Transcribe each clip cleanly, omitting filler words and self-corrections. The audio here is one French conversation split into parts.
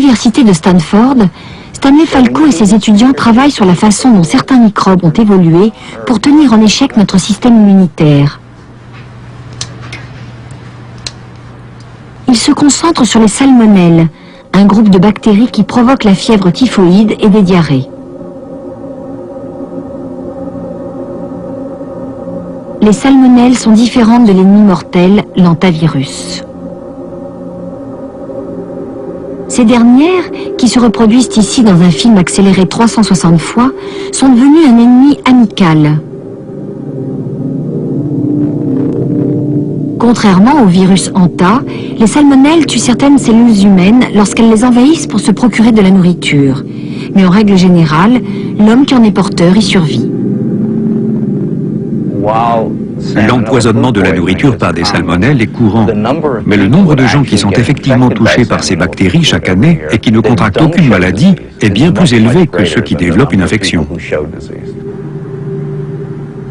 l'université de Stanford, Stanley Falco et ses étudiants travaillent sur la façon dont certains microbes ont évolué pour tenir en échec notre système immunitaire. Ils se concentrent sur les salmonelles, un groupe de bactéries qui provoquent la fièvre typhoïde et des diarrhées. Les salmonelles sont différentes de l'ennemi mortel, l'hantavirus. Ces dernières, qui se reproduisent ici dans un film accéléré 360 fois, sont devenues un ennemi amical. Contrairement au virus Hanta, les salmonelles tuent certaines cellules humaines lorsqu'elles les envahissent pour se procurer de la nourriture. Mais en règle générale, l'homme qui en est porteur y survit. L'empoisonnement de la nourriture par des salmonelles est courant, mais le nombre de gens qui sont effectivement touchés par ces bactéries chaque année et qui ne contractent aucune maladie est bien plus élevé que ceux qui développent une infection.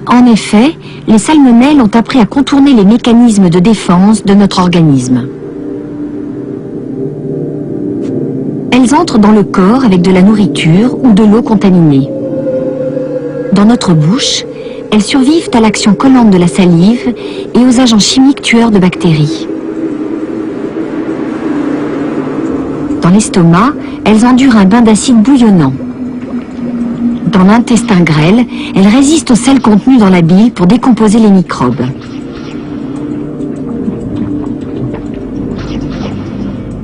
En effet, les salmonelles ont appris à contourner les mécanismes de défense de notre organisme. Elles entrent dans le corps avec de la nourriture ou de l'eau contaminée. Dans notre bouche, elles survivent à l'action collante de la salive et aux agents chimiques tueurs de bactéries. Dans l'estomac, elles endurent un bain d'acide bouillonnant. Dans l'intestin grêle, elles résistent aux sels contenus dans la bile pour décomposer les microbes.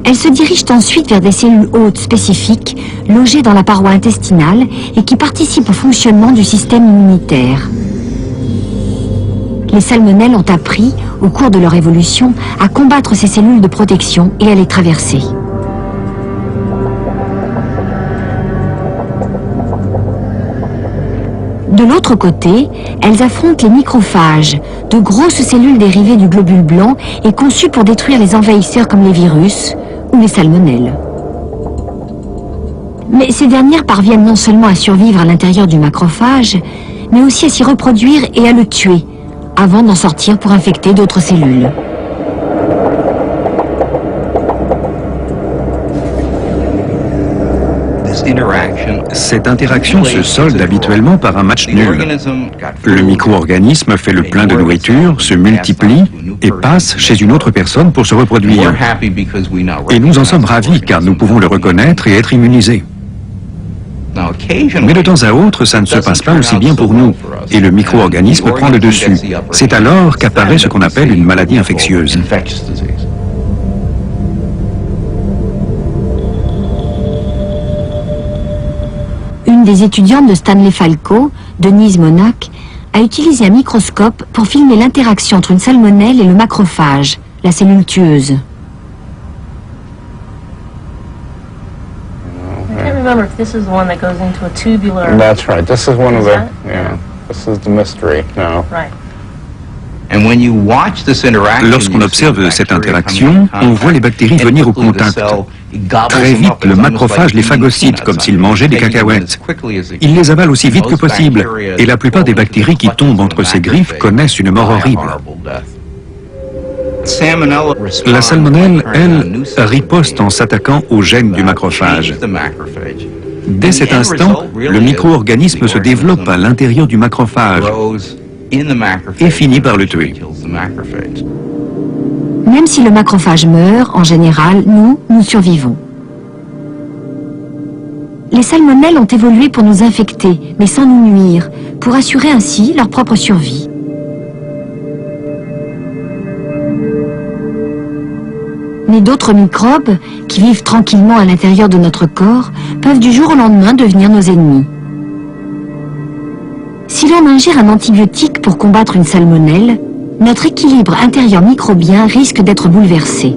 Elles se dirigent ensuite vers des cellules hôtes spécifiques, logées dans la paroi intestinale et qui participent au fonctionnement du système immunitaire. Les salmonelles ont appris, au cours de leur évolution, à combattre ces cellules de protection et à les traverser. De l'autre côté, elles affrontent les microphages, de grosses cellules dérivées du globule blanc et conçues pour détruire les envahisseurs comme les virus ou les salmonelles. Mais ces dernières parviennent non seulement à survivre à l'intérieur du macrophage, mais aussi à s'y reproduire et à le tuer, avant d'en sortir pour infecter d'autres cellules. Cette interaction se solde habituellement par un match nul. Le micro-organisme fait le plein de nourriture, se multiplie et passe chez une autre personne pour se reproduire. Et nous en sommes ravis car nous pouvons le reconnaître et être immunisés. Mais de temps à autre, ça ne se passe pas aussi bien pour nous, et le micro-organisme prend le dessus. C'est alors qu'apparaît ce qu'on appelle une maladie infectieuse. Une des étudiantes de Stanley Falco, Denise Monac, a utilisé un microscope pour filmer l'interaction entre une salmonelle et le macrophage, la cellule tueuse. Remember if this is the one that goes into a tubular. That's right. This is one of the, yeah, this is the mystery. No. Right. Lorsqu'on observe cette interaction, on voit les bactéries venir au contact. Très vite, le macrophage les phagocyte comme s'il mangeait des cacahuètes. Il les avale aussi vite que possible, et la plupart des bactéries qui tombent entre ses griffes connaissent une mort horrible. La salmonelle, elle, riposte en s'attaquant aux gènes du macrophage. Dès cet instant, le micro-organisme se développe à l'intérieur du macrophage et finit par le tuer. Même si le macrophage meurt, en général, nous survivons. Les salmonelles ont évolué pour nous infecter, mais sans nous nuire, pour assurer ainsi leur propre survie. Mais d'autres microbes, qui vivent tranquillement à l'intérieur de notre corps, peuvent du jour au lendemain devenir nos ennemis. Si l'on ingère un antibiotique pour combattre une salmonelle, notre équilibre intérieur microbien risque d'être bouleversé.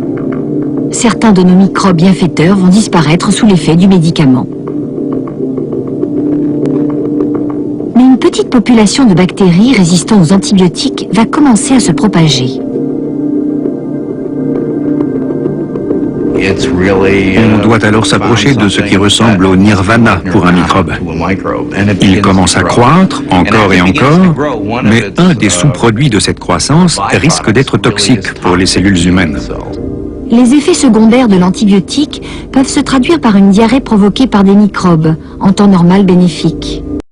Certains de nos microbes bienfaiteurs vont disparaître sous l'effet du médicament. Mais une petite population de bactéries résistant aux antibiotiques va commencer à se propager. On doit alors s'approcher de ce qui ressemble au nirvana pour un microbe. Il commence à croître encore et encore, mais un des sous-produits de cette croissance risque d'être toxique pour les cellules humaines. Les effets secondaires de l'antibiotique peuvent se traduire par une diarrhée provoquée par des microbes, en temps normal bénéfiques.